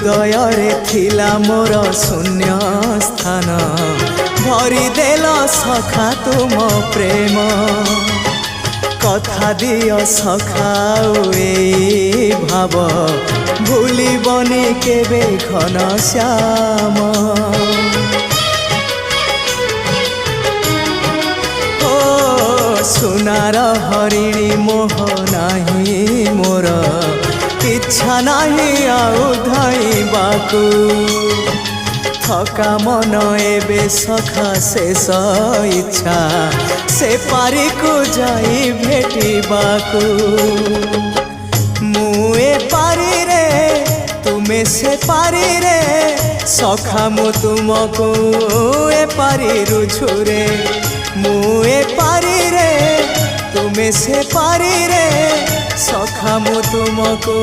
हृदय रे थिला मोर शून्य स्थान भरी देल सखा तुम प्रेम कथा दियो सखाओ ए भाव भूलिबनी केबे घन श्याम ओ सुनार हरिणी मोह नाही मोर इच्छा नहीं आउ धाइबाकू थका मन एबे सखा शेष इच्छा से पारी को जाई भेटिबाकू मुए पारी रे तुमे से पारी रे सखा मु तुमको ए पारी रुझुरे मुए पारी रे तुमे से पारी रे सखा मु तुमको।